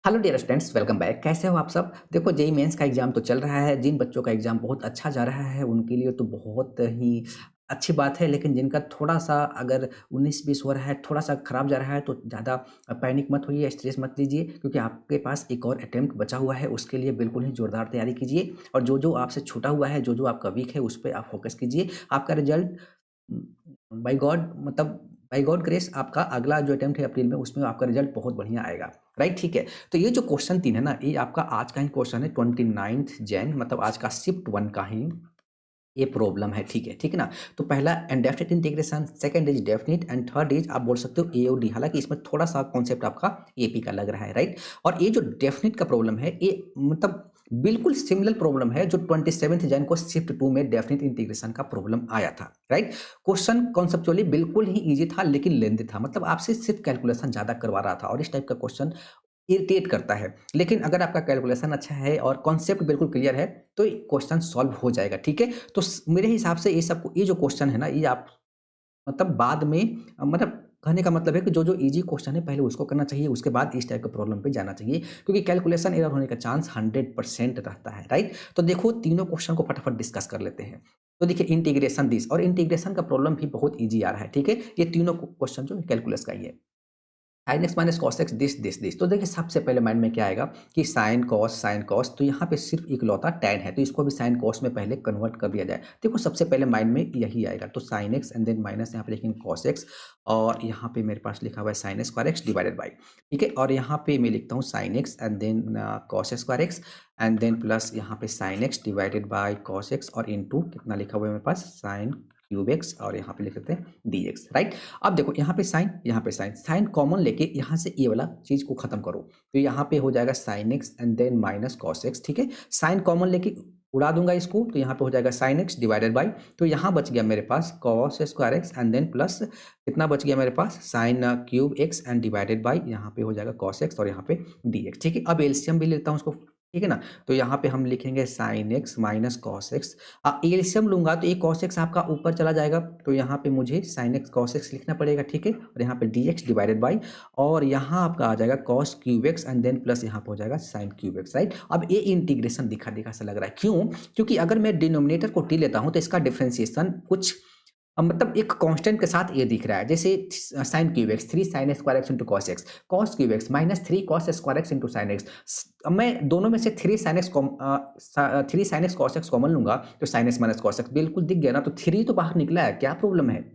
Hello dear students, welcome back. कैसे हो आप सब? देखो, जेईई मेंस का एग्जाम तो चल रहा है। जिन बच्चों का एग्जाम बहुत अच्छा जा रहा है उनके लिए तो बहुत ही अच्छी बात है, लेकिन जिनका थोड़ा-सा अगर 19-20 हो रहा है, थोड़ा-सा खराब जा रहा है, तो ज़्यादा पैनिक मत होइए, स्ट्रेस मत लीजिए, क्योंकि आपके पास एक और अटेम्प्ट बचा हुआ है। उसके लिए बिल्कुल ही जोरदार तैयारी कीजिए और जो-जो आपसे छूटा हुआ है, जो-जो आपका वीक है, उस पे आप फोकस कीजिए। आपका रिजल्ट बाय गॉड मतलब बाय गॉड ग्रेस आपका अगला जो अटेम्प्ट है अप्रैल में, उसमें आपका रिजल्ट बहुत बढ़िया आएगा। राइट, ठीक है। तो ये जो क्वेश्चन 3 है ना, ये आपका आज का ही क्वेश्चन है, 29th जैन, मतलब आज का शिफ्ट 1 का ही ये प्रॉब्लम है। ठीक है ना? तो पहला indefinite integration, second is definite and third is आप बोल सकते हो एओडी। हालांकि इसमें थोड़ा सा कॉन्सेप्ट आपका एपी का लग रहा है, राइट। और ये जो डेफिनिट का प्रॉब्लम है, ये मतलब बिल्कुल सिमिलर प्रॉब्लम है जो 27th जैन को शिफ्ट 2 में डेफिनिट इंटीग्रेशन का प्रॉब्लम आया था, राइट। क्वेश्चन कॉन्सेप्चुअली बिल्कुल ही इजी था, लेकिन लेंथी था। मतलब आपसे सिर्फ कैलकुलेशन ज्यादा करवा रहा था, और इस टाइप का क्वेश्चन इरिटेट करता है। लेकिन अगर आपका कैलकुलेशन अच्छा है और कॉन्सेप्ट बिल्कुल क्लियर है, तो क्वेश्चन सॉल्व हो जाएगा, ठीक है। तो मेरे हिसाब से ये जो क्वेश्चन है ना, ये आप मतलब बाद में मतलब कहने का मतलब है कि जो जो इजी क्वेश्चन है पहले उसको करना चाहिए, उसके बाद इस टाइप के प्रॉब्लम पे जाना चाहिए, क्योंकि कैलकुलेशन एरर होने का चांस 100% रहता है, राइट। तो देखो, तीनों क्वेश्चन को फटाफट डिस्कस कर लेते हैं। तो देखिए, इंटीग्रेशन दिस और इंटीग्रेशन का प्रॉब्लम भी बहुत ईजी आ रहा है, ठीक है। ये तीनों क्वेश्चन जो कैलकुलस का ही है। Sine x minus cos x this. तो देखिए, सबसे पहले माइंड में क्या आएगा कि साइन कॉस, तो यहाँ पे सिर्फ इकलौता टैन है, तो इसको भी साइन कॉस में पहले कन्वर्ट कर दिया जाए। देखो, सबसे पहले माइंड में यही आएगा, तो sine x and then minus यहाँ पे लिखेंगे कॉस एक्स, और यहाँ पे मेरे पास लिखा हुआ है sine square x divided by, ठीक है। और यहाँ पे मैं लिखता हूँ sine x and then cos square x and then plus यहाँ पे sine x divided by cos x, और इंटू कितना लिखा हुआ है मेरे पास साइन क्यूब एक्स, और यहाँ पे लिख देते हैं डी एक्स, राइट। अब देखो, यहाँ पे साइन, यहाँ पे साइन, साइन कॉमन लेके यहाँ से ये वाला चीज को खत्म करो, तो यहाँ पे हो जाएगा sine x and then minus cos x, ठीक है। साइन कॉमन लेके उड़ा दूंगा इसको, तो यहाँ पे हो जाएगा साइन एक्स डिवाइडेड बाई, तो यहाँ बच गया मेरे पास cos square x and then plus कितना बच गया मेरे पास sine cube X and divided by, यहाँ पे हो जाएगा कॉस एक्स और यहाँ पे डी एक्स, ठीक है। अब एलसीएम भी लेता हूँ उसको, ठीक है ना। तो यहाँ पे हम लिखेंगे sine x minus cos x, LCM लूंगा तो ये cos x आपका ऊपर चला जाएगा, तो यहाँ पे मुझे sin x cos x लिखना पड़ेगा, ठीक है। और यहाँ पे dx डिवाइडेड बाई, और यहाँ आपका आ जाएगा cos cube x and then plus यहाँ पे हो जाएगा sin क्यूब x, राइट। अब ये इंटीग्रेशन दिखा दिखा सा लग रहा है, क्यों? क्योंकि अगर मैं डिनोमिनेटर को t लेता हूँ तो इसका डिफरेंशिएशन कुछ मतलब एक कांस्टेंट के साथ ये दिख रहा है, जैसे sign cube x 3 sine square x into cos x, cos cube x minus 3 cos square x into sine x. मैं दोनों में से 3 sine x 3 sine x cos x common लूंगा, तो sine x minus cos x बिल्कुल दिख गया ना, तो 3 तो बाहर निकला है, क्या प्रॉब्लम है?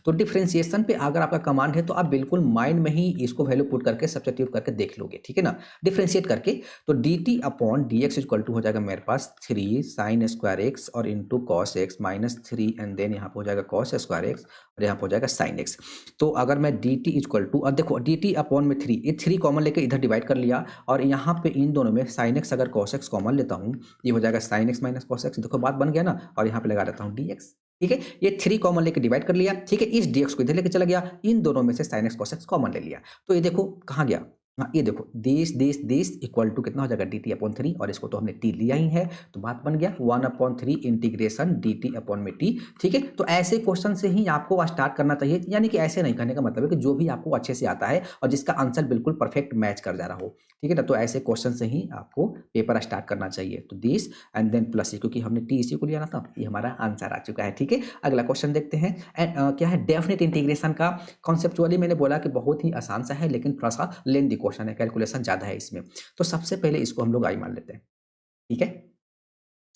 तो डिफरेंशिएशन पे अगर आपका कमांड है तो आप बिल्कुल माइंड में ही इसको वैल्यू पुट करके सब्स्टिट्यूट करके देख लोगे, ठीक है ना। डिफरेंशिएट करके, तो d t upon d x equal to हो जाएगा मेरे पास 3 साइन स्क्वायर एक्स और into cos x minus 3 and then यहाँ पे हो जाएगा कॉस स्क्वायर एक्स और यहाँ पे हो जाएगा साइन एक्स। तो अगर मैं डी टी इक्वल टू, और देखो डी टी अपॉन में 3, ये 3 कॉमन लेके इधर डिवाइड कर लिया, और यहाँ पे इन दोनों में साइन एक्स अगर कॉस एक्स कॉमन लेता हूँ, ये हो जाएगा sine x minus cos x. देखो बात बन गया ना, और यहाँ पे लगा देता हूँ डी एक्स, ठीक है। ये 3 कॉमन लेके डिवाइड कर लिया, ठीक है। इस dx को इधर लेके चला गया, इन दोनों में से sin x cos x common ले लिया, तो ये देखो कहाँ गया। हाँ, ये देखो दिस इक्वल टू कितना हो जाएगा dt अपॉन 3, और इसको तो हमने t लिया ही है, तो बात बन गया 1/3 इंटीग्रेशन dt अपॉन में t, ठीक है। तो ऐसे क्वेश्चन से ही आपको स्टार्ट करना चाहिए, यानी कि ऐसे नहीं करने का मतलब है कि जो भी आपको अच्छे से आता है और जिसका आंसर बिल्कुल परफेक्ट मैच कर जा रहा हो, ठीक है ना। तो ऐसे क्वेश्चन से ही आपको पेपर स्टार्ट करना चाहिए। तो दिस एंड देन प्लस, क्योंकि हमने टी इसी को लिया ना था, ये हमारा आंसर आ चुका है, ठीक है। अगला क्वेश्चन देखते हैं। क्या है डेफिनेट इंटीग्रेशन का। कॉन्सेप्चुअली मैंने बोला कि बहुत ही आसान सा है, लेकिन थोड़ा सा लेंथी क्वेश्चन है, कैलकुलेशन ज्यादा है इसमें। तो सबसे पहले इसको हम लोग आई मान लेते हैं, ठीक है।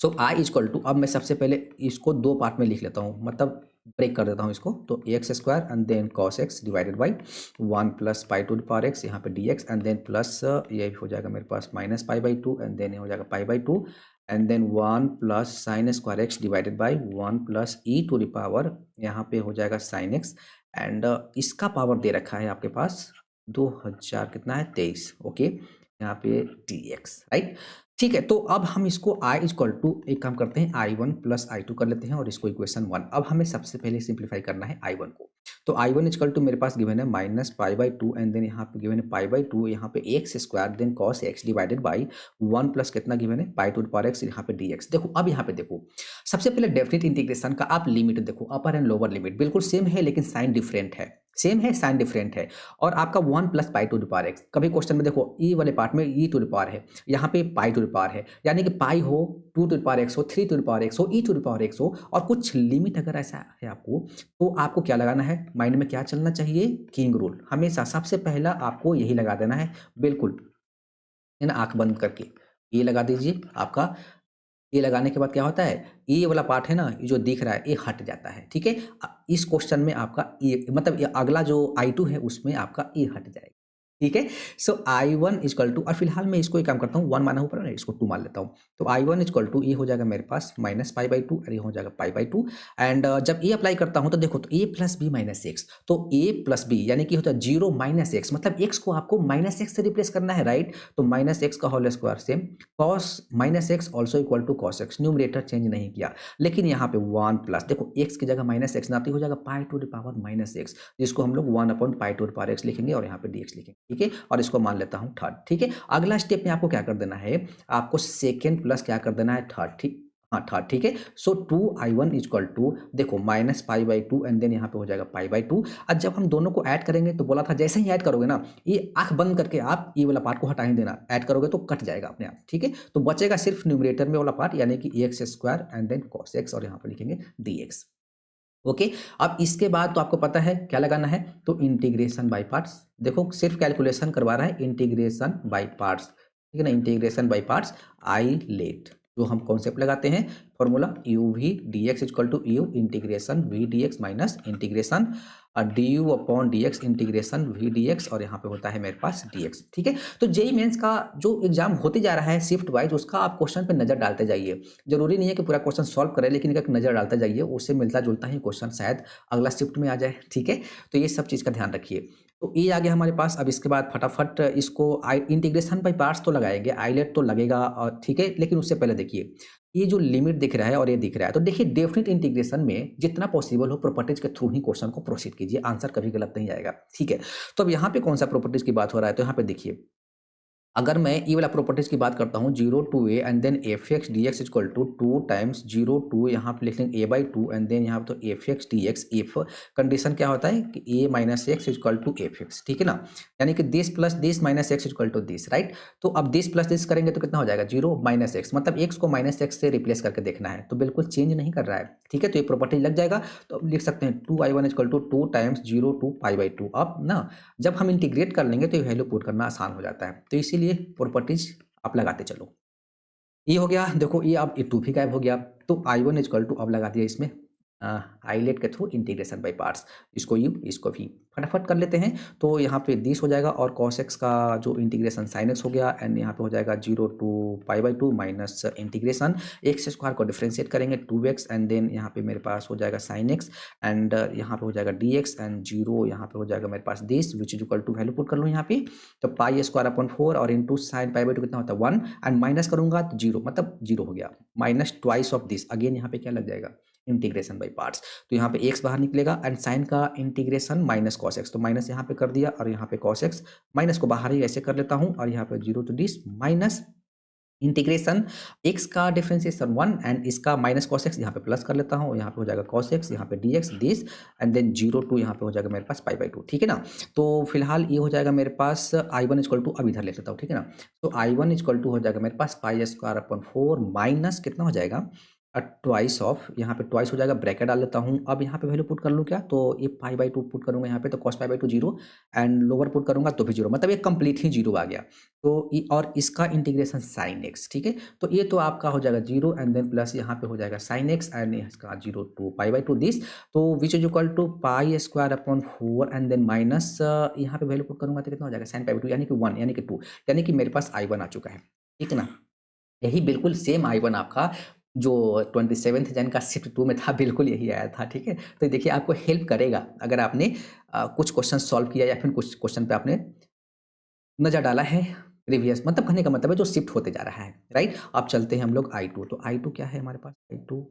सो आई इक्वल टू, अब मैं सबसे पहले इसको दो पार्ट में लिख लेता हूँ, मतलब ब्रेक कर देता हूँ इसको, तो X square and then cos x divided by 1 plus pi to the power x, यहाँ पे D X and then plus ये हो जाएगा मेरे पास minus pi by 2 and then हो जाएगा pi by 2 and then 1 plus sine square x divided by 1 plus E to the power, यहाँ पे हो जाएगा साइन एक्स एंड इसका पावर दे रखा है आपके पास 2000 कितना है 23, ओके। यहाँ पे डी एक्स, राइट, ठीक है। तो अब हम इसको i इक्वल टू एक काम करते हैं i1 प्लस i2 कर लेते हैं, और इसको इक्वेशन 1। अब हमें सबसे पहले सिंप्लीफाई करना है i1 को, तो i1 इक्वल टू मेरे पास गिवन है minus pi by 2 and then यहाँ पे गिवन है पाई बाई 2, यहाँ पे x square then cos x divided by 1 plus कितना गिवन है pi to the power x, यहाँ पे dx। देखो अब यहाँ पे देखो, सबसे पहले डेफिनेट इंटीग्रेशन का आप लिमिट देखो, अपर एंड लोअर लिमिट बिल्कुल सेम है, लेकिन साइन डिफरेंट है। सेम है, साइन डिफरेंट है। और आपका 1 plus pi to the power x, कभी क्वेश्चन में देखो ई वाले पार्ट में ई टू द पावर है, यहाँ पे पाई टू द पावर है, यानी कि पाई हो, 2 टू द पावर एक्स हो, 3 टू द पावर एक्स हो, ई टू द पावर एक्स हो, और कुछ लिमिट अगर ऐसा है आपको, तो आपको क्या लगाना है, माइंड में क्या चलना चाहिए, किंग रूल। हमेशा सबसे पहला आपको यही लगा देना है, बिल्कुल, है ना, आंख बंद करके ये लगा दीजिए आपका। ये लगाने के बाद क्या होता है, ये वाला पार्ट है ना, ये जो दिख रहा है ये हट जाता है, ठीक है। इस क्वेश्चन में आपका ये मतलब ये अगला जो I2 है उसमें आपका ये हट जाएगा, ठीक है। सो I1 इक्वल टू, और फिलहाल मैं इसको एक काम करता हूँ, 1 माना ऊपर है, इसको 2 मान लेता हूँ। तो I1 इक्वल टू ये हो जाएगा मेरे पास माइनस पाई बाई टू, और ये हो जाएगा पाई बाई टू। एंड जब ये अप्लाई करता हूँ तो देखो, तो a plus b minus x, तो a प्लस बी यानी कि होता है 0 माइनस एक्स, मतलब x को आपको माइनस एक्स से रिप्लेस करना है, राइट। तो माइनस एक्स का whole square same, cos minus x also equal to cos x, numerator change नहीं किया, लेकिन यहाँ पे 1 प्लस, देखो x की जगह माइनस एक्स नाती हो जाएगा pi to the power minus X, जिसको हम लोग 1 upon pi to the power X लिखेंगे, और यहाँ पे dx लिखेंगे, ठीक है। और इसको मान लेता हूँ थर्ड, ठीक है। अगला स्टेप में आपको क्या कर देना है, आपको सेकेंड प्लस क्या कर देना है, थर्ड, ठीक, हाँ थर्ड, ठीक है। सो 2I1 इक्वल टू, देखो minus pi by two, and then यहाँ पे हो जाएगा पाई बाई टू। अब जब हम दोनों को ऐड करेंगे तो बोला था जैसे ही ऐड करोगे ना, ये आंख बंद करके आप ये वाला पार्ट को हटा ही देना, ऐड करोगे तो कट जाएगा अपने आप, ठीक है। तो बचेगा सिर्फ न्यूमरेटर में वाला पार्ट, यानी कि x square and then cos x, और यहाँ पे लिखेंगे dx, ओके। अब इसके बाद तो आपको पता है क्या लगाना है, तो इंटीग्रेशन बाय पार्ट्स, देखो सिर्फ कैलकुलेशन करवा रहा है, इंटीग्रेशन बाय पार्ट्स, ठीक है ना, integration by parts, I let, जो हम कॉन्सेप्ट लगाते हैं formula, u v d x equal to u integration v d x minus integration d u upon d x integration v d x, और यहाँ पे होता है मेरे पास डी एक्स, ठीक है। तो जेई मेंस का जो एग्जाम होते जा रहा है शिफ्ट वाइज, उसका आप क्वेश्चन पे नजर डालते जाइए, जरूरी नहीं है कि पूरा क्वेश्चन सॉल्व करें, लेकिन एक नजर डालते जाइए, उससे मिलता जुलता ही क्वेश्चन शायद अगला शिफ्ट में आ जाए, ठीक है। तो ये सब चीज़ का ध्यान रखिए। तो ये आ गया हमारे पास। अब इसके बाद फटाफट इसको आई इंटीग्रेशन बाई पार्ट्स तो लगाएंगे, आईलेट तो लगेगा, और ठीक है, लेकिन उससे पहले देखिए ये जो लिमिट दिख रहा है और ये दिख रहा है, तो देखिए डेफिनेट इंटीग्रेशन में जितना पॉसिबल हो प्रॉपर्टीज के थ्रू ही क्वेश्चन को प्रोसीड कीजिए, आंसर कभी गलत नहीं आएगा, ठीक है। तो अब यहाँ पे कौन सा प्रॉपर्टीज की बात हो रहा है, तो यहाँ पे देखिए, अगर मैं ये वाला प्रॉपर्टीज की बात करता हूँ, 0 to A and then F x D x equal to 2 times 0 to, यहाँ पे लिख लेंगे A by two, and then यहाँ पे तो F x D X, if condition क्या होता है कि A minus X equal to F X, ठीक है ना, यानी कि this plus this minus X equal to this, right. तो अब दिस प्लस दिस करेंगे तो कितना हो जाएगा, 0 माइनस एक्स, मतलब एक्स को माइनस एक्स से रिप्लेस करके देखना है, तो बिल्कुल चेंज नहीं कर रहा है, ठीक है। तो ये प्रॉपर्टी लग जाएगा, तो अब लिख सकते हैं 2I1 equal to 2 times 0 to pi by two. अब ना जब हम इंटीग्रेट कर लेंगे तो ये वैल्यू पुट करना आसान हो जाता है, तो इसीलिए प्रॉपर्टीज आप लगाते चलो। ये हो गया, देखो ये अब ये 2 भी गायब हो गया, तो I1 इक्वल टू अब लगा दिया इसमें आइलेट के थ्रू इंटीग्रेशन बाय पार्ट्स, इसको यू इसको भी फटाफट कर लेते हैं। तो यहाँ पे दिस हो जाएगा, और कॉस एक्स का जो इंटीग्रेशन साइन एक्स हो गया, एंड यहाँ पे हो जाएगा 0 to pi by two minus integration x square को डिफ्रेंशिएट करेंगे 2x, एंड देन यहाँ पे मेरे पास हो जाएगा साइन एक्स, एंड यहाँ पे हो जाएगा dx, एंड 0 यहाँ पे हो जाएगा मेरे पास this which is equal to, value put कर लूँ यहाँ पे, तो पाई स्क्वायर अपॉन 4 और into sine pi by to कितना होता है 1, एंड माइनस करूंगा तो 0, मतलब 0 हो गया, minus twice of this, again यहाँ पे क्या लग जाएगा, इंटीग्रेशन बाय पार्ट्स। तो यहाँ पे x बाहर निकलेगा, एंड साइन का इंटीग्रेशन माइनस कॉस एक्स, तो माइनस यहाँ पे कर दिया, और यहाँ पे कॉस एक्स, माइनस को बाहर ही ऐसे कर लेता हूँ, और यहाँ पे 0 to this minus integration x का डिफरेंशिएशन 1, एंड इसका माइनस कॉस एक्स, यहाँ पे प्लस कर लेता हूँ, यहाँ पे हो जाएगा कॉस एक्स, यहाँ पे dx this, and then 0 to यहाँ पे हो जाएगा मेरे पास पाई बाई टू, ठीक है ना। तो फिलहाल ये हो जाएगा मेरे पास I1 इक्वल टू, अब इधर ले लेता हूँ, ठीक है ना। तो I1 इक्वल टू हो जाएगा मेरे पास पाई स्क्वायर अपॉन 4 माइनस कितना हो जाएगा, ट्वाइस ऑफ, यहाँ पे ट्वाइस हो जाएगा, ब्रैकेट डाल लेता हूँ। अब यहाँ पे वैल्यू पुट कर लूँ क्या, तो ये पाई बाई टू पुट करूँगा यहाँ पे, तो cos pi by to 0, and lower put करूँगा तो भी 0, मतलब ये कंप्लीट ही 0 आ गया। तो और इसका इंटीग्रेशन साइन एक्स, ठीक है। तो ये तो आपका हो जाएगा 0, एंड देन प्लस यहाँ पे हो जाएगा साइन एक्स, एंड इसका 0 to pi by two this, तो which is equal to pi square upon 4, and then minus यहाँ पे वैल्यू पुट करूँगा तो कितना हो जाएगा, साइन पाई बाई टू, यानी कि 1 यानी कि 2, यानी कि मेरे पास I1 आ चुका है, ठीक है ना। यही बिल्कुल सेम I1 आपका जो 27th जन का शिफ्ट 2 में था, बिल्कुल यही आया था, ठीक है। तो देखिए आपको हेल्प करेगा अगर आपने कुछ क्वेश्चन सॉल्व किया, या फिर कुछ क्वेश्चन पे आपने नज़र डाला है प्रीवियस, मतलब कहने का मतलब है जो शिफ्ट होते जा रहा है, राइट। अब चलते हैं हम लोग I2, तो I2 क्या है हमारे पास, I2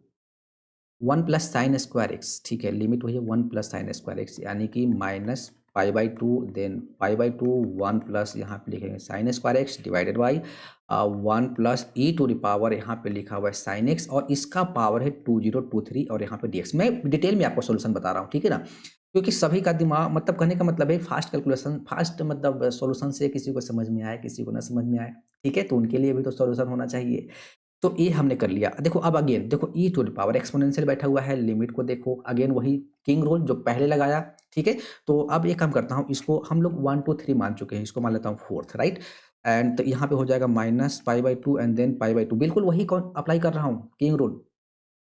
1 plus sine square x, ठीक है, लिमिट वही है 1 प्लस साइन स्क्वायर एक्स, यानी कि minus pi by two, then pi by two 1 plus यहाँ पे लिखेंगे sine square x divided by 1 plus E to the power, यहाँ पे लिखा हुआ है साइन एक्स, और इसका पावर है 2023, और यहाँ पे dx। मैं डिटेल में आपको सोल्यूशन बता रहा हूँ, ठीक है ना। क्योंकि सभी का दिमाग मतलब कहने का मतलब है फास्ट कैलकुलेशन फास्ट मतलब सॉल्यूशन से किसी को समझ में आए, किसी को ना समझ में आए, ठीक है? तो उनके लिए भी तो सॉल्यूशन होना चाहिए। तो ये हमने कर लिया। देखो अब अगेन देखो ई टू द पावर एक्स्पोनेंशियल बैठा हुआ है, लिमिट को देखो, अगेन वही किंग रूल जो पहले लगाया, ठीक है? तो अब एक काम करता हूँ, इसको हम लोग 1, 2, 3 मान चुके हैं, इसको मान लेता हूँ 4th राइट? एंड तो यहाँ पे हो जाएगा minus pi by 2 and then pi by 2 बिल्कुल वही कौन अप्लाई कर रहा हूँ, किंग रूल।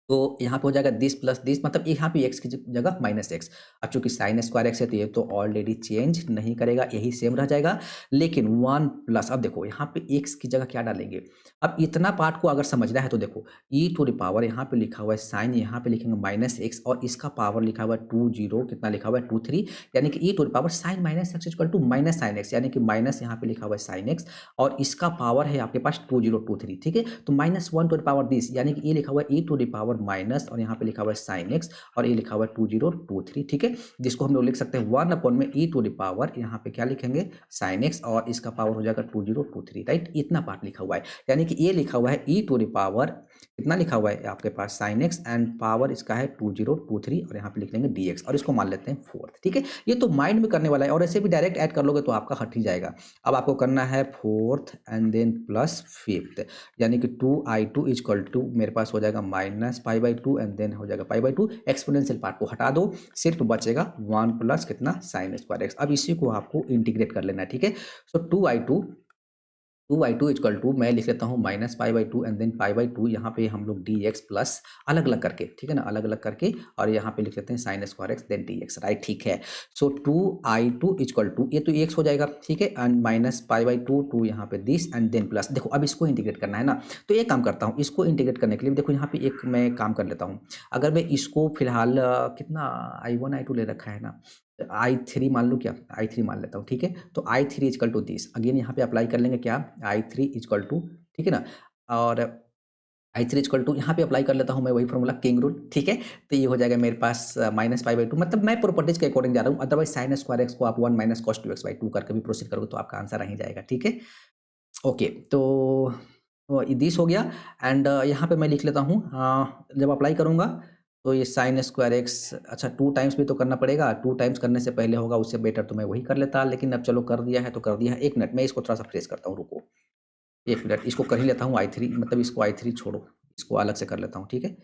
तो यहाँ पे हो जाएगा दिस प्लस दिस मतलब यहाँ पे एक्स की जगह माइनस एक्स। अब चूंकि साइन स्क्वायर एक्स है तो ये तो ऑलरेडी चेंज नहीं करेगा, यही सेम रह जाएगा। लेकिन वन प्लस अब देखो यहाँ पे एक्स की जगह क्या डालेंगे। अब इतना पार्ट को अगर समझना है तो देखो ई टू द पावर यहाँ पे लिखा हुआ है साइन, यहाँ पे लिखेंगे माइनस एक्स और इसका पावर लिखा हुआ है 20 कितना लिखा हुआ है 23, यानी कि E to the power sine minus X equal to minus sine X, यानी कि माइनस यहाँ पे लिखा हुआ है साइन एक्स और इसका पावर है आपके पास 2023, ठीक है? तो -1 टू द पावर दिस, यानी कि ये लिखा हुआ है ई टू द पावर माइनस और यहाँ पे लिखा हुआ है साइन एक्स और ये लिखा हुआ है 2023, ठीक है? जिसको हम लोग लिख सकते हैं 1 अपॉन में ई टू द पावर यहाँ पे क्या लिखेंगे साइन एक्स और इसका पावर हो जाएगा 2023, राइट? इतना पार्ट लिखा हुआ है, यानी कि ये लिखा हुआ है ई टू द पावर कितना लिखा हुआ है आपके पास साइन एक्स एंड पावर इसका है 2023 और यहाँ पे लिख लेंगे dx और इसको मान लेते हैं 4th, ठीक है? ये तो माइंड में करने वाला है और ऐसे भी डायरेक्ट ऐड कर लोगे तो आपका हट ही जाएगा। अब आपको करना है 4th and then plus 5th, यानी कि 2i2 इक्वल टू मेरे पास हो जाएगा minus pi by 2 and then हो जाएगा पाई बाई 2। एक्सपोनेंशियल पार्ट को हटा दो, सिर्फ बचेगा 1 प्लस कितना साइन स्क्वायर एक्स। अब इसी को आपको इंटीग्रेट कर लेना है, ठीक है? सो 2i2 इक्वल टू मैं लिख लेता हूँ minus pi by 2 and then pi by 2, यहाँ पे हम लोग dx प्लस अलग अलग करके, ठीक है ना, अलग अलग करके और यहाँ पे लिख लेते हैं sine square x then dx, right? ठीक है। सो 2i2 इक्वल टू ये तो x हो जाएगा, ठीक है, एंड माइनस पाई बाई 2 यहाँ पे दिस एंड देन प्लस। देखो अब इसको इंटीग्रेट करना है ना, तो एक काम करता हूँ, इसको इंटीग्रेट करने के लिए देखो यहाँ पे एक मैं काम कर लेता हूँ। अगर मैं इसको फिलहाल कितना i1 i2 ले रखा है ना, i3 मान लूँ क्या, i3 मान लेता हूँ, ठीक है? तो i3 equal to this, again यहाँ पे अप्लाई कर लेंगे क्या, i3 इक्वल टू, ठीक है ना, और i3 इक्वल टू यहाँ पे अप्लाई कर लेता हूँ मैं वही फॉर्मूला किंग रूल, ठीक है? तो ये हो जाएगा मेरे पास माइनस पाई बाई 2, मतलब मैं प्रॉपर्टीज के अकॉर्डिंग जा रहा हूँ, अदरवाइज साइन स्क्वायर एक्स को आप 1 माइनस कॉस 2 एक्स बाई 2 करके भी प्रोसीड करोगे तो आपका आंसर नहीं जाएगा, ठीक है? ओके, तो दिस हो गया एंड यहाँ पे मैं लिख लेता हूँ, जब अप्लाई करूँगा तो ये साइन स्क्वायर एक्स, अच्छा 2 टाइम्स भी तो करना पड़ेगा, 2 टाइम्स करने से पहले होगा, उससे बेटर तो मैं वही कर लेता, लेकिन अब चलो कर दिया है तो कर दिया है। 1 मिनट मैं इसको थोड़ा सा फ्रेश करता हूँ, रुको 1 मिनट, इसको कर ही लेता हूँ i3, मतलब इसको i3 छोड़ो, इसको अलग से कर लेता हूँ, ठीक है?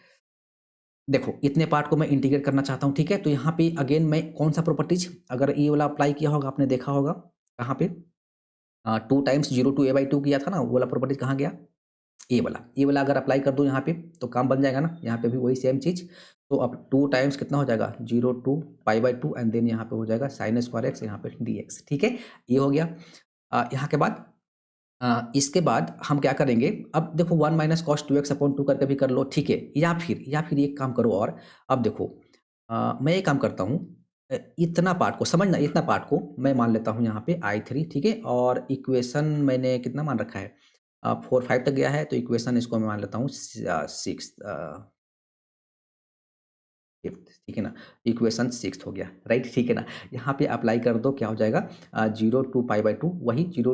देखो इतने पार्ट को मैं इंटीग्रेट करना चाहता हूँ, ठीक है? तो यहाँ पे अगेन मैं कौन सा प्रॉपर्टीज, अगर ये वाला अप्लाई किया होगा आपने देखा होगा, कहाँ पे 2 टाइम्स 0 टू a/2 किया था ना, वो वाला प्रॉपर्टीज कहाँ गया, ये वाला अगर अप्लाई कर दूँ यहाँ पे तो काम बन जाएगा ना, यहाँ पे भी वही सेम चीज़। तो अब 2 टाइम्स कितना हो जाएगा 0 to pi by 2 and then यहाँ पे हो जाएगा साइन स्क्वायर एक्स, यहाँ पे dx, ठीक है? ये हो गया। यहाँ के बाद इसके बाद हम क्या करेंगे, अब देखो 1 माइनस कॉस 2x अपॉन 2 करके भी कर लो, ठीक है? या फिर एक काम करो और, अब देखो मैं एक काम करता हूँ, इतना पार्ट को समझना, इतना पार्ट को मैं मान लेता हूँ यहाँ पे i3, ठीक है? और इक्वेशन मैंने कितना मान रखा है, 4, 5 तक गया है, तो इक्वेशन इसको मैं मान लेता हूँ 6 फिफ्थ, ठीक है ना? इक्वेशन 6th हो गया, राइट? ठीक है ना? यहाँ पे अप्लाई कर दो, क्या हो जाएगा 0 टू पाई बाई 2, वही 0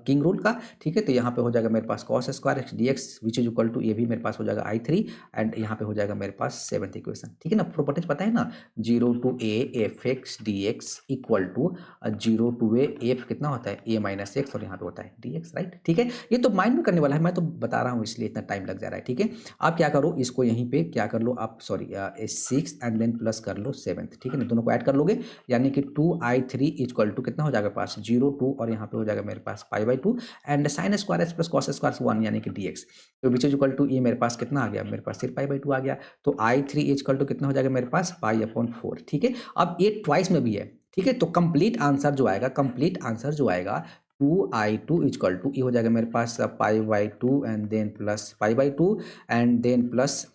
किंग रूल का, ठीक है? तो यहाँ पे हो जाएगा मेरे पास cos square X DX which is equal to, ये भी मेरे पास हो जाएगा i3 एंड यहाँ पे हो जाएगा मेरे पास 7th इक्वेशन, ठीक है ना? प्रॉपर्टीज पता है ना, 0 to a f x D x equal to 0 to a f कितना होता है ए माइनस एक्स और यहाँ पे होता है डी एक्स, राइट? ठीक है? ये तो माइंड में करने वाला है, मैं तो बता रहा हूँ इसलिए इतना टाइम लग जा रहा है, ठीक है? आप क्या करो, इसको यहीं पे क्या कर लो आप, सॉरी 6 एंड देन प्लस कर लो 7th, ठीक है ना? दोनों को ऐड कर लोगे, यानी कि 2i3 इक्वल टू कितना हो जाएगा पास 0 2 और यहाँ पे हो जाएगा मेरे पास pi by 2 and sine square X plus cos square 1 यानी कि dx, तो विच इज इक्वल टू ये मेरे पास कितना आ गया, मेरे पास सिर्फ पाई बाई 2 आ गया, तो i3 इक्वल टू कितना हो जाएगा मेरे पास पाई अपॉन 4, ठीक है? अब ये ट्वाइस में भी है, ठीक है? तो कंप्लीट आंसर जो आएगा, कंप्लीट आंसर जो आएगा 2i2 इक्वल टू ये हो जाएगा मेरे पास pi by 2 and then plus pi by 2 and then plus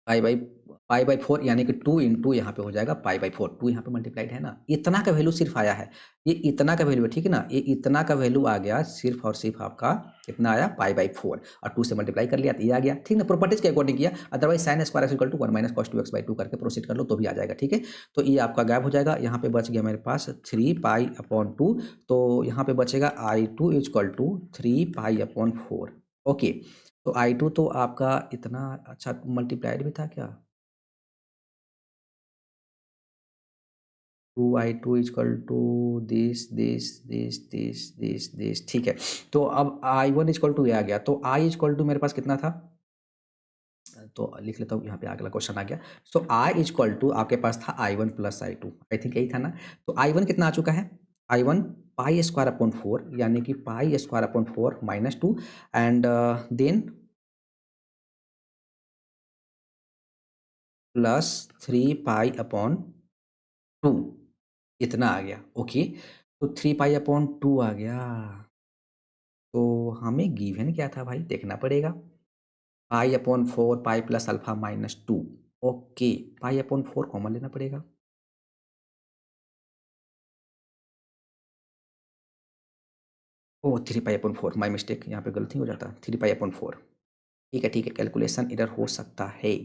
pi by 4, यानी कि 2 इंटू यहाँ पे हो जाएगा पाई बाई 4, 2 यहाँ पे मल्टीप्लाइड है ना, इतना का वैल्यू सिर्फ आया है, ये इतना का वैल्यू है, ठीक है ना? ये इतना का वैल्यू आ गया सिर्फ और सिर्फ आपका कितना आया पाई बाई 4 और 2 से मल्टीप्लाई कर लिया तो ये आ गया, ठीक ना? प्रॉपर्टीज के अकॉर्डिंग किया, otherwise sine square x equal to 1 minus cos 2x by 2 करके प्रोसीड कर लो तो भी आ जाएगा, ठीक है? तो ये आपका गैप हो जाएगा, यहाँ पे बच गया मेरे पास 3 पाई अपॉन 2, तो यहाँ पे बचेगा i2 equal to 3 pi upon 4, okay? तो i2 तो आपका इतना अच्छा मल्टीप्लाइड भी था क्या? 2i2 इक्वल टू दिस, ठीक है। तो अब i1 इक्वल टू ये आ गया, तो i इक्वल टू मेरे पास कितना था, तो लिख लेता हूँ, यहाँ पे अगला क्वेश्चन आ गया। सो i इक्वल टू आपके पास था i1 plus i2, I think यही था ना। तो i1 कितना आ चुका है, i1 पाई स्क्वायर अपॉन 4, यानी कि pi square upon 4 -2, and then plus 3 pi upon 2, इतना आ गया। ओके, तो 3 पाई अपॉन 2 आ गया, तो हमें गिवन क्या था भाई, देखना पड़ेगा। पाई upon 4 pi plus alpha -2, okay, पाई अपॉन 4 कॉमन लेना पड़ेगा। ओह! 3 पाई अपॉन 4, माय मिस्टेक, यहाँ पे गलती हो जाता, 3 पाई अपॉन 4। ठीक है, कैलकुलेशन एरर हो सकता है।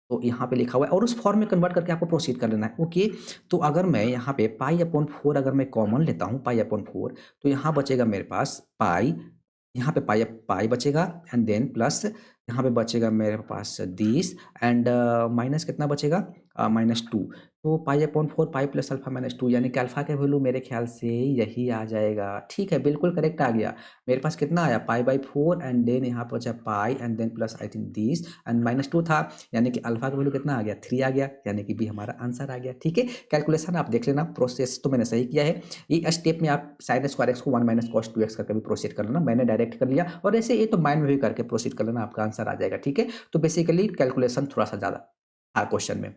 तो यहाँ पे लिखा हुआ है और उस फॉर्म में कन्वर्ट करके आपको प्रोसीड कर लेना है। ओके, तो अगर मैं यहाँ पे पाई अपॉन 4 अगर मैं कॉमन लेता हूँ, पाई अपॉन 4, तो यहाँ बचेगा मेरे पास पाई, यहाँ पे पाई पाई बचेगा, एंड देन प्लस यहाँ पे बचेगा मेरे पास 20, एंड माइनस कितना बचेगा, -2। तो पाई अपॉन 4 पाई प्लस अल्फा -2, यानी कि अल्फा का वैल्यू मेरे ख्याल से यही आ जाएगा। ठीक है, बिल्कुल करेक्ट आ गया। मेरे पास कितना आया, पाई बाई 4, एंड देन यहाँ पर बचा pi, and then plus I think this, and -2 था, यानी कि अल्फा का वैल्यू कितना आ गया, 3 आ गया, यानी कि बी हमारा आंसर आ गया। ठीक है, कैलकुलेशन आप देख लेना, प्रोसेस तो मैंने सही किया है। ये स्टेप में आप साइन स्क्वायर एक्स को 1 माइनस कॉस 2x करके भी प्रोसीड कर लेना, मैंने डायरेक्ट कर लिया, और ऐसे ये तो माइंड में भी करके प्रोसीड कर लेना, आपका आंसर आ जाएगा। ठीक है, तो बेसिकली कैलकुलेशन थोड़ा सा ज़्यादा था क्वेश्चन में।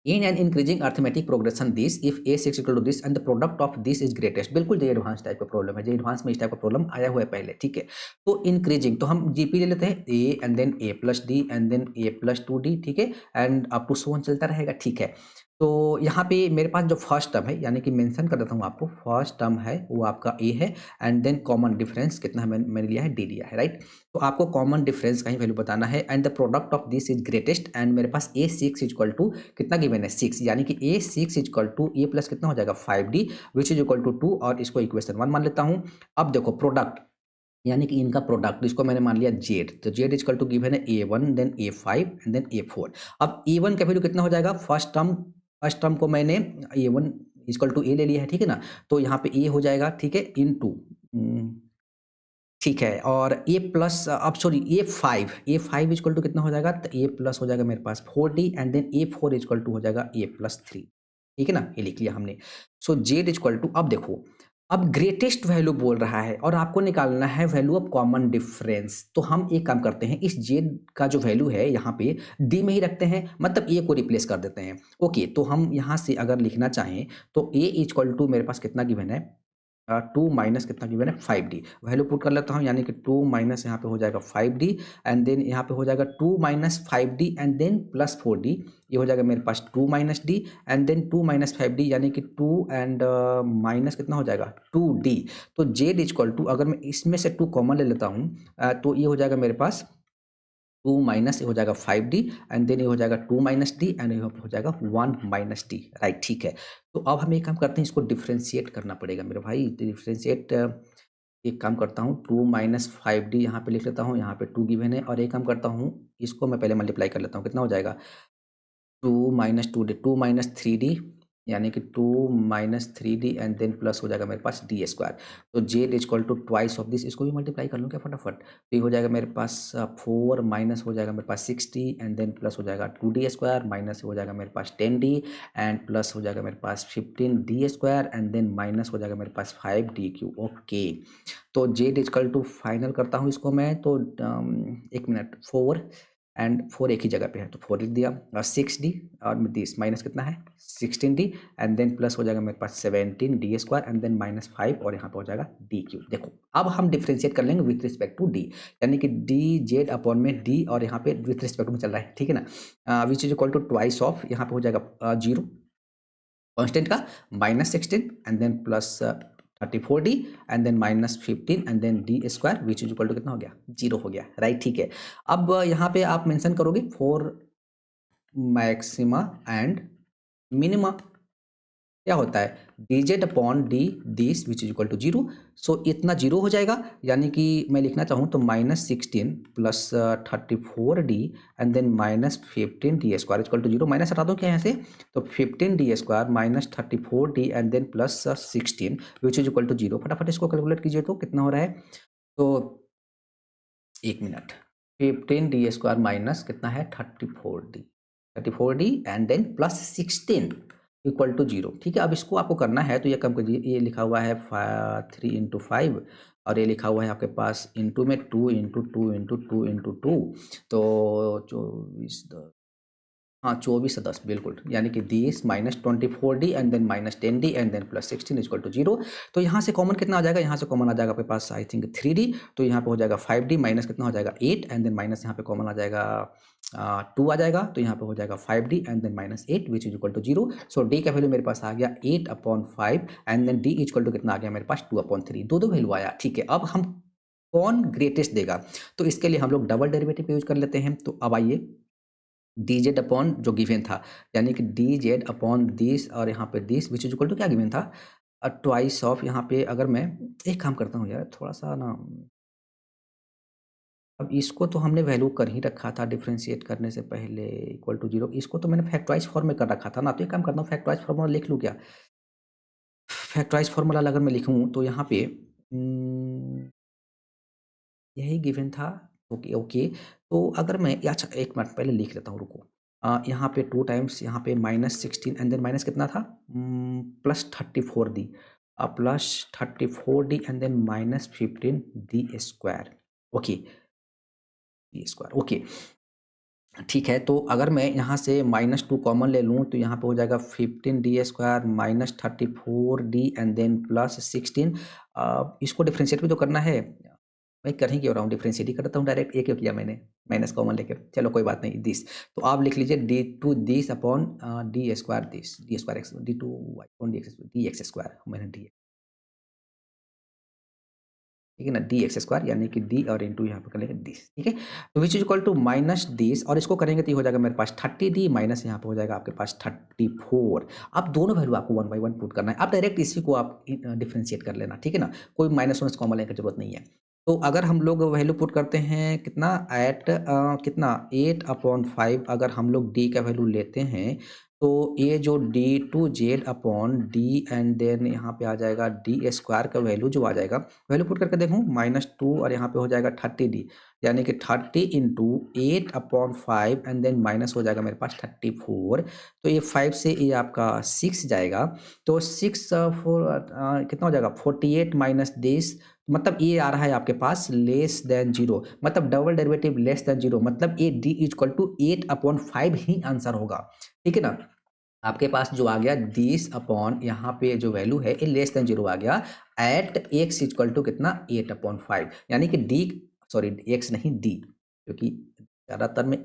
In an increasing arithmetic progression this if a6 equal to this and the product of this is greatest, बिल्कुल जो एडवांस टाइप का प्रॉब्लम है, जो एडवांस में इस टाइप का प्रॉब्लम आया हुआ है पहले। ठीक है, तो इंक्रीजिंग तो हम जीपी ले लेते हैं, a and then a plus d and then a plus 2d, ठीक है, and up to so on चलता रहेगा। ठीक है, तो यहाँ पे मेरे पास जो फर्स्ट टर्म है, यानी कि मेंशन कर देता हूँ आपको, फर्स्ट टर्म है वो आपका a है, एंड देन कॉमन डिफरेंस कितना है, मैंने लिया है d लिया है, राइट। तो आपको कॉमन डिफरेंस का ही वैल्यू बताना है, and the product of this is greatest, and मेरे पास a6 इक्वल टू कितना गिवन है, 6, यानी कि a6 equal to a plus कितना हो जाएगा 5d, which is equal to 2, और इसको इक्वेशन 1 मान लेता हूँ। अब देखो प्रोडक्ट, यानी कि इनका प्रोडक्ट, इसको मैंने मान लिया z, तो z इक्वल टू गिवन है a1 then a5 and then a4। अब a1 का वैल्यू कितना हो जाएगा, फर्स्ट टर्म को मैंने a1 इक्वल टू a ले लिया है, ठीक है ना, तो यहाँ पे a हो जाएगा, ठीक है, इनटू, ठीक है, और ए प्लस, अब sorry a five equal to कितना हो जाएगा, तो ए प्लस हो जाएगा मेरे पास 4d, एंड देन ए4 इक्वल टू हो जाएगा ए प्लस 3, ठीक है ना, ये लिख लिया हमने। सो जेड इक्वल टू, अब देखो, अब ग्रेटेस्ट वैल्यू बोल रहा है और आपको निकालना है वैल्यू ऑफ कॉमन डिफरेंस। तो हम एक काम करते हैं, इस जेड का जो वैल्यू है यहाँ पे डी में ही रखते हैं, मतलब ए को रिप्लेस कर देते हैं। ओके, तो हम यहाँ से अगर लिखना चाहें तो ए इक्वल टू मेरे पास कितना गिवन है, 2 माइनस कितना गिवन है 5d, वैल्यू पुट कर लेता हूँ, यानी कि 2 माइनस यहाँ पे हो जाएगा 5d, एंड देन यहाँ पे हो जाएगा 2 minus 5d and then plus 4d, ये हो जाएगा मेरे पास 2 minus d, and then 2 minus 5d, यानी कि 2 एंड माइनस कितना हो जाएगा 2d। तो z इक्वल टू, अगर मैं इसमें से 2 कॉमन ले लेता हूँ, तो ये हो जाएगा मेरे पास 2 माइनस, ये हो जाएगा 5d, एंड देन ये हो जाएगा 2 माइनस डी, एंड ये हो जाएगा 1 माइनस डी, राइट। ठीक है, तो अब हम एक काम करते हैं, इसको डिफ्रेंशिएट करना पड़ेगा मेरे भाई, डिफ्रेंशिएट, एक काम करता हूँ, 2 माइनस 5d यहाँ पे लिख लेता हूँ, यहाँ पे 2 गिवन है, और एक काम करता हूँ, इसको मैं पहले मल्टीप्लाई कर लेता हूँ, कितना हो जाएगा 2 माइनस 2d, 2 माइनस 3d, यानी कि 2 minus 3d, and then plus हो जाएगा मेरे पास डी स्क्वायर। तो z equal to twice of this, इसको भी मल्टीप्लाई कर लूँ क्या फटाफट, तो ये हो जाएगा मेरे पास 4 माइनस हो जाएगा मेरे पास 60, एंड देन प्लस हो जाएगा 2d स्क्वायर, माइनस हो जाएगा मेरे पास 10d, एंड प्लस हो जाएगा मेरे पास 15d square, and then minus हो जाएगा मेरे पास 5d क्यू। ओके, तो जेड इक्वल टू फाइनल करता हूँ इसको मैं, तो एक मिनट, 4 एंड 4 एक ही जगह पे है, तो 4 लिख दिया, और 6d, और दिस माइनस कितना है 16d, एंड देन प्लस हो जाएगा मेरे पास 17d square, and then minus 5, और यहाँ पे हो जाएगा डी क्यू। देखो अब हम डिफ्रेंशिएट कर लेंगे विथ रिस्पेक्ट टू डी, यानी कि डी जेड अपॉन में डी, और यहाँ पे विथ रिस्पेक्ट में चल रहा है, ठीक है ना, which is equal to twice of, यहाँ पे हो जाएगा 0 कांस्टेंट का, -16 and then plus 34d, and then -15 and then d square, which is equal to कितना हो गया 0 हो गया, राइट। ठीक है, अब यहाँ पे आप मेंशन करोगे फॉर मैक्सिमा एंड मिनिमा, क्या होता है dz upon d this which is equal to 0। So इतना 0 हो जाएगा, यानी कि मैं लिखना चाहूँ तो -16 plus 34d and then -15d² equal to 0। Minus हटा दो क्या यहाँ से, तो 15d² minus 34d and then plus 16 which is equal to 0। फटाफट इसको कैलकुलेट कीजिए तो कितना हो रहा है, तो 1 मिनट, 15d² माइनस कितना है 34d and then plus 16 equal to 0। ठीक है, अब इसको आपको करना है तो ये कम कीजिए, ये लिखा हुआ है 3 × 5 और ये लिखा हुआ है आपके पास इंटू में 2 × 2 × 2 × 2, तो 24 हाँ 24 10 बिल्कुल, यानी कि this -24d and then -10d and then plus 16 equal to 0। तो यहाँ से कॉमन कितना आ जाएगा, यहाँ से कॉमन आ जाएगा आपके पास आई थिंक 3d, तो यहाँ पे हो जाएगा 5d माइनस कितना हो जाएगा 8 एंड देन माइनस यहाँ पे कॉमन आ जाएगा 2 आ जाएगा, तो यहाँ पे हो जाएगा 5d and then -8 which is equal to 0। So d का वैल्यू मेरे पास आ गया 8/5 and then d equal to कितना आ गया मेरे पास 2/3। दो वैल्यू आया। ठीक है, अब हम कौन ग्रेटेस्ट देगा, तो इसके लिए हम लोग डबल डेरिवेटिव यूज कर लेते हैं। तो अब आइए dz अपॉन जो गिवन था, यानी कि dz अपॉन दिस और यहाँ पे this which is equal to क्या गिवन था, ट्वाइस ऑफ, यहाँ पे अगर मैं एक काम करता हूँ यार थोड़ा सा ना, अब इसको तो हमने वैल्यू कर ही रखा था डिफ्रेंशिएट करने से पहले इक्वल टू 0, इसको तो मैंने फैक्टराइज फॉर्म में कर रखा था ना, तो एक काम करता हूँ फैक्टराइज फॉर्मूला लिख लूँ क्या। फैक्टराइज फॉर्मूला अगर मैं लिखूँ तो यहाँ पे यही गिवन था। ओके ओके, तो अगर मैं अच्छा एक मिनट पहले लिख लेता हूँ, रुको। यहाँ पे 2 टाइम्स यहाँ पे -16 एंड देन माइनस कितना था +34d +34d and then -15d²। Okay d²। Okay ठीक है, तो अगर मैं यहाँ से -2 कॉमन ले लूँ तो यहाँ पे हो जाएगा 15d² -34d and then plus 16। इसको डिफ्रेंशिएट भी तो करना है, मैं कर ही क्यों रहा हूँ, डिफ्रेंशिएट ही करता हूँ डायरेक्ट। ये क्यों किया मैंने माइनस कॉमन लेकर, चलो कोई बात नहीं दिस। तो आप लिख लीजिए d2 this upon d² this d² x d2 upon dx² मैंने डी, ठीक है ना, dx² यानी कि d और इंटू यहाँ पे कर लेंगे दिस। ठीक है, तो which is equal to minus this और इसको करेंगे तो ये हो जाएगा मेरे पास 30d माइनस यहाँ पे हो जाएगा आपके पास 34। अब दोनों वैल्यू आपको 1 बाई 1 पुट करना है। अब डायरेक्ट इसी को आप डिफ्रेंशिएट कर लेना, ठीक है ना, कोई माइनस माइनस कॉमन लेने की जरूरत नहीं है। तो अगर हम लोग वैल्यू पुट करते हैं कितना एट कितना 8/5, अगर हम लोग d का वैल्यू लेते हैं तो ये जो d2z upon d and then यहाँ पे आ जाएगा d² का वैल्यू जो आ जाएगा, वैल्यू पुट करके देखूँ -2 और यहाँ पे हो जाएगा 30d, यानी कि 30 × 8/5 एंड देन माइनस हो जाएगा मेरे पास 34। तो ये 5 से ये आपका 6 जाएगा, तो 6 कितना हो जाएगा 48 माइनस दिस, मतलब ये आ रहा है आपके पास लेस देन 0, मतलब डबल डेरिवेटिव लेस देन 0, मतलब ये d इक्वल टू 8/5 ही आंसर होगा। ठीक है ना, आपके पास जो आ गया दिस अपॉन यहाँ पे जो वैल्यू है ये लेस देन 0 आ गया एट x इक्वल टू कितना 8/5, यानी कि d सॉरी x नहीं d, क्योंकि ज़्यादातर में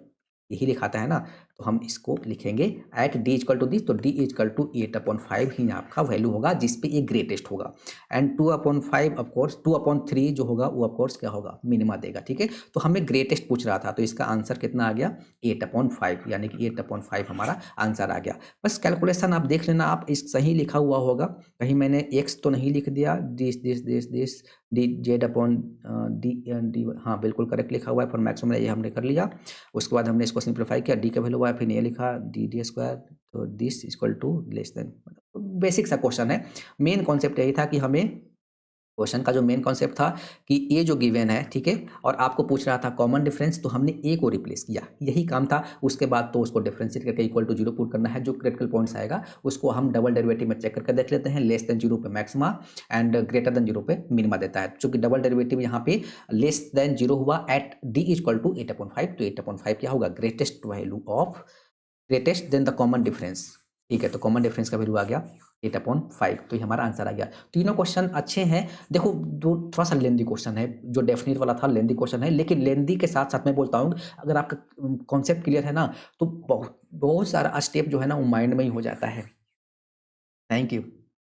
यही लिखाता है ना, तो हम इसको लिखेंगे at d equal to this, तो d इक्वल टू 8/5 ही आपका वैल्यू होगा जिसपे ये ग्रेटेस्ट होगा। एंड 2/5 ऑफकोर्स 2/3 जो होगा वो ऑफकोर्स क्या होगा मिनिमा देगा। ठीक है, तो हमें ग्रेटेस्ट पूछ रहा था, तो इसका आंसर कितना आ गया 8/5, यानी कि 8/5 हमारा आंसर आ गया। बस कैलकुलेशन आप देख लेना, आप इस सही लिखा हुआ होगा, कहीं मैंने x तो नहीं लिख दिया, दिस dz अपॉन डी, हाँ बिल्कुल करेक्ट लिखा हुआ है, फॉर मैक्सिमम ये हमने कर लिया। उसके बाद हमने इसको सिंप्लीफाई किया, d का वैल्यू आया, फिर ये लिखा d², तो this equal to less than, basic सा क्वेश्चन है। मेन कॉन्सेप्ट यही था कि हमें, क्वेश्चन का जो मेन कॉन्सेप्ट था कि ये जो गिवन है, ठीक है, और आपको पूछ रहा था कॉमन डिफरेंस, तो हमने ए को रिप्लेस किया, यही काम था। उसके बाद तो उसको डिफरेंशिएट करके इक्वल टू 0 पुट करना है, जो क्रिटिकल पॉइंट्स आएगा उसको हम डबल डेरिवेटिव में चेक करके देख लेते हैं। लेस देन 0 पे मैक्सिमा एंड ग्रेटर देन 0 पे मिनिमा देता है, चूंकि डबल डेरिवेटिव यहाँ पे लेस देन 0 हुआ एट d इक्वल टू 8/5, तो 8/5 क्या होगा greatest value of greatest than the common difference. ठीक है, तो कॉमन डिफरेंस का वैल्यू आ गया 8/5, तो ये हमारा आंसर आ गया। तीनों क्वेश्चन अच्छे हैं। देखो दो थोड़ा सा लेंदी क्वेश्चन है, जो डेफिनेट वाला था लेंदी क्वेश्चन है, लेकिन लेंदी के साथ साथ मैं बोलता हूँ अगर आपका कॉन्सेप्ट क्लियर है ना, तो बहुत बहुत सारा स्टेप जो है ना वो माइंड में ही हो जाता है। Thank you.